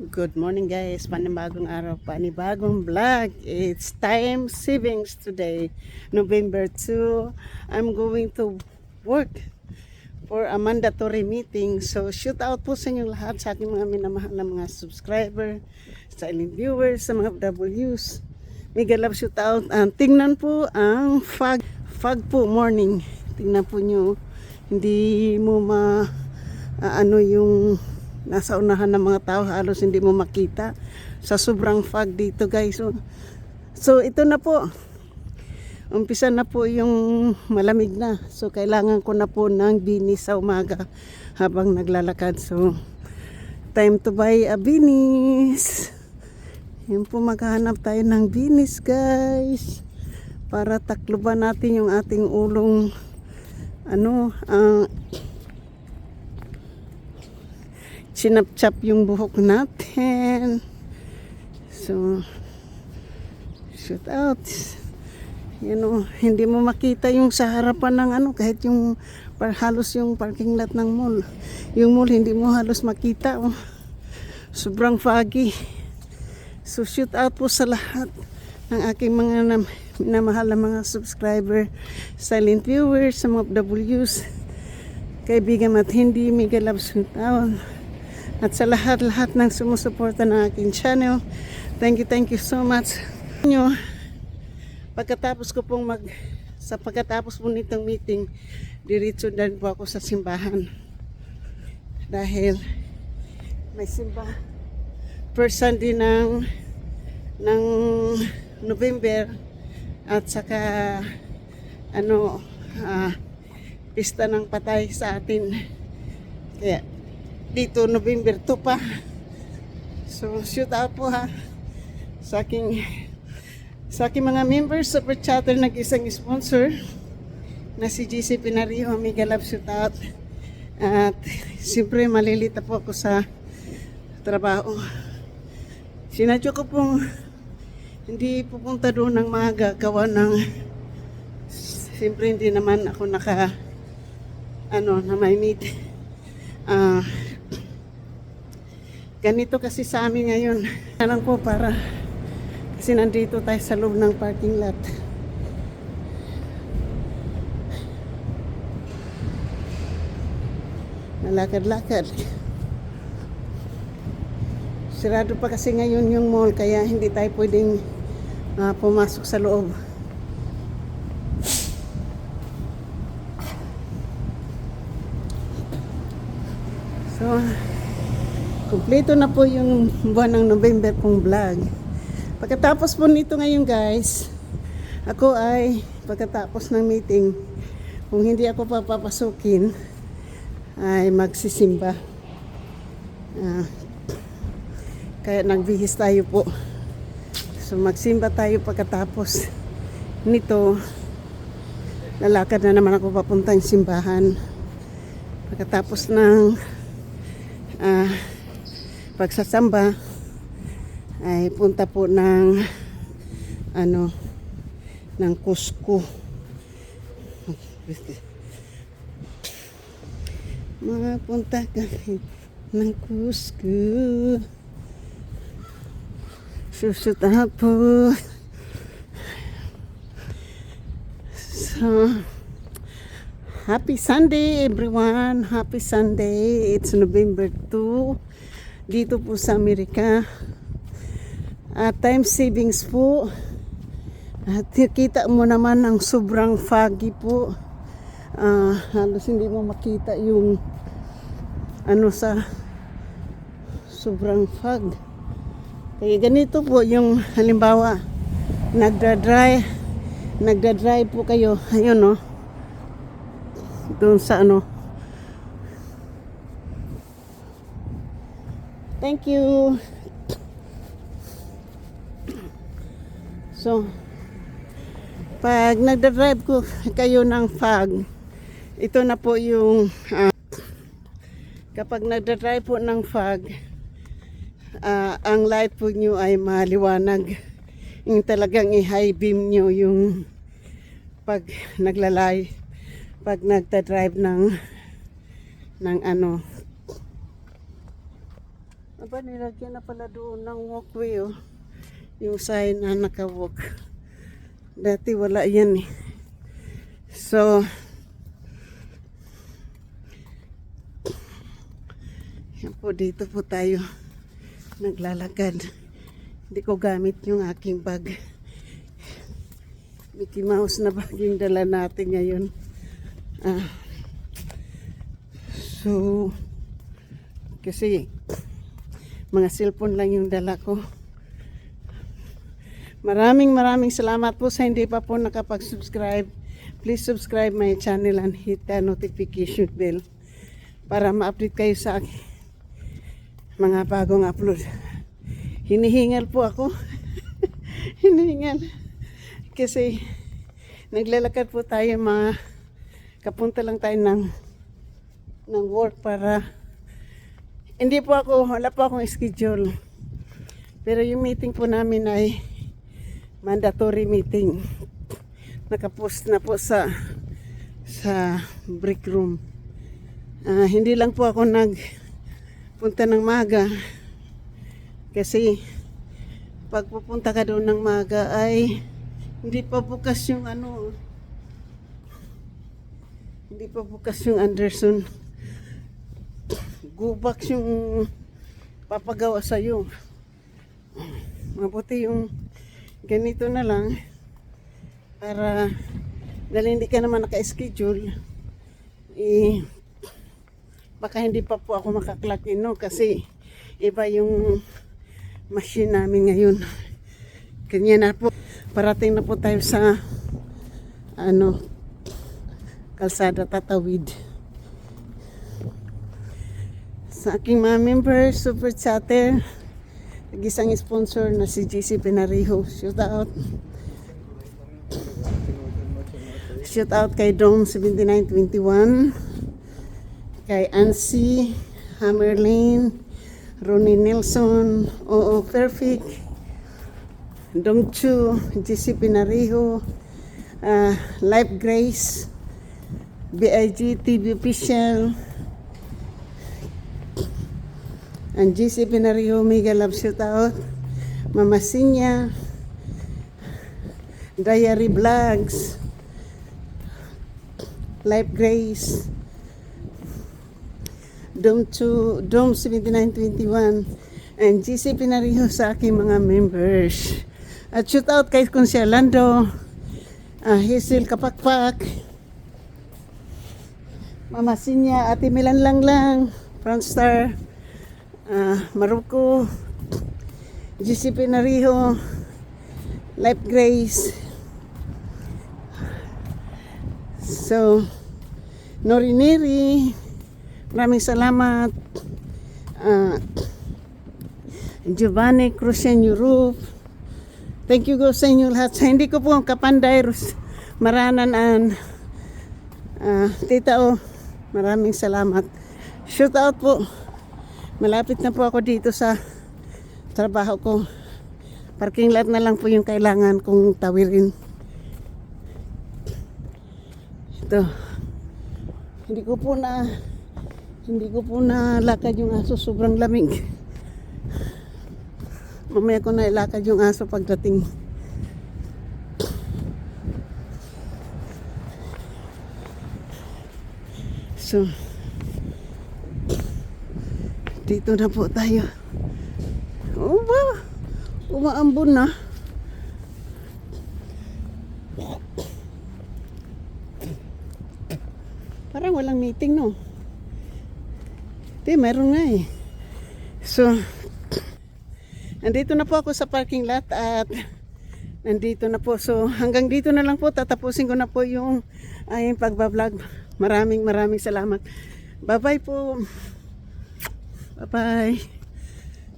Good morning guys, panibagong araw, panibagong vlog. It's time savings today, November 2. I'm going to work for a mandatory meeting. So shoot out po sa inyong lahat, sa aking mga minamahal na mga subscriber, silent viewers, sa mga W's. Mega love shoot out. Tingnan po ang fog po morning. Tingnan po nyo, hindi mo yung nasa unahan ng mga tao, halos hindi mo makita sa sobrang fog dito guys. So ito na po, umpisa na po yung malamig na, so kailangan ko na po ng binis sa umaga habang naglalakad. So time to buy a binis. Yan po, maghahanap tayo ng binis guys para takluban natin yung ating ulong sinapchap yung buhok natin. So shoot out. Hindi mo makita yung sa harapan ng kahit yung halos yung parking lot ng mall. Yung mall hindi mo halos makita. Sobrang foggy. So shoot out po sa lahat ng aking mga minamahal na mga subscriber, silent viewers, sa mga W's, kaibigan at hindi, mega love shoot out. At sa lahat-lahat ng sumusuporta ng aking channel, thank you so much. Pagkatapos po nitong meeting, diretso din po ako sa simbahan. Dahil may simba first Sunday ng November, at saka pista ng patay sa atin. Kaya dito November 2 pa. So shoot out po ha sa aking mga members, super chatter, nag-isang sponsor na si GC Pinario, mega love shoot out. At siyempre malilita po ako sa trabaho. Sinadyo ko pong hindi pupunta doon ng maaga, gawa ng siyempre hindi naman ako na may meet. Ganito kasi sa amin ngayon. Lang po para kasi nandito tayo sa loob ng parking lot. Nalakad-lakad. Sirado pa kasi ngayon yung mall, kaya hindi tayo pwedeng pumasok sa loob. So kumpleto na po yung buwan ng November pong vlog. Pagkatapos po nito ngayon guys, ako ay pagkatapos ng meeting, kung hindi ako papapasukin, ay magsisimba. Kaya nagbihis tayo po. So magsimba tayo pagkatapos nito. Lalakad na naman ako papuntang simbahan. Pagkatapos ng pagsasamba ay punta po ng Cusco. Punta kami ng Cusco. Susuta po. So happy Sunday everyone. Happy Sunday. It's November 2. Dito po sa Amerika. Time savings po. At kita mo naman ang sobrang foggy po. Halos hindi mo makita yung sa sobrang fog. Kaya ganito po yung halimbawa nagdadrive po kayo. Ayun doon sa Thank you. So pag nagdadrive ko kayo ng fog, ito na po yung kapag nagdadrive po ng fog, ang light po nyo ay maliwanag. Yung talagang i-high beam nyo yung pag nagdadrive ng Aba, nilagyan na pala doon ng walkway, oh. Yung sign na naka-walk. Dati wala yan eh. So, yan po, dito po tayo naglalakad. Hindi ko gamit yung aking bag. Mickey Mouse na bag yung dala natin ngayon. So, kasi mga cellphone lang yung dala ko. Maraming salamat po sa hindi pa po nakapag-subscribe. Please subscribe my channel and hit the notification bell para ma-update kayo sa mga bagong upload. Hinihingal po ako. Hinihingal. Kasi naglalakad po tayo, kapunta lang tayo ng work para wala po akong schedule. Pero yung meeting po namin ay mandatory meeting. Nakapost na po sa break room. Hindi lang po ako nagpunta ng maga kasi pag pupunta ka doon ng maga ay hindi pa bukas yung hindi pa bukas yung Anderson. Gubax yung papagawa sa'yo. Mabuti yung ganito na lang para dahil hindi ka naman naka-schedule, baka hindi pa po ako makaklak in, no? Kasi iba yung machine namin ngayon. Kanya na po, parating na po tayo sa kalsada Tatawid. Sa aking mga members, super chatter, nag-isang sponsor na si JC Penarijo. Shout out kay Dom 7921, kay Ansi Hammerlin, Ronnie Nelson, Oo Perfect, Dong Chu, JC Penarijo, Life Grace, BIG TV Official, and JC Penarijo, mega love shout out, Mama Sinya, Diary Vlogs, Life Grace, Dom 7921, and JC Penarijo sa aking mga members. At shout out kay Kunsya Lando, Hazel Kapakpak, Mama Sinya, Ate Milan lang, Frontstar, Maruko, JC Penarijo, Life Grace. So, Norineri, maraming salamat. Giovanni Cruzen Europe, thank you go sa inyo lahat. Sa hindi ko po kapanday, Maranan and Tita O, maraming salamat. Shout out po. Malapit na po ako dito sa trabaho ko. Parking lot na lang po yung kailangan kong tawirin. Ito. Hindi ko po na lakad yung aso, sobrang lamig. Mamaya ko na ilakad yung aso pagdating. So, dito na po tayo. Umaambon na. Parang walang meeting, no? Di, meron nga eh. So, nandito na po ako sa parking lot at nandito na po. So, hanggang dito na lang po. Tatapusin ko na po yung pagbablog. Maraming salamat. Bye-bye po. Bye-bye.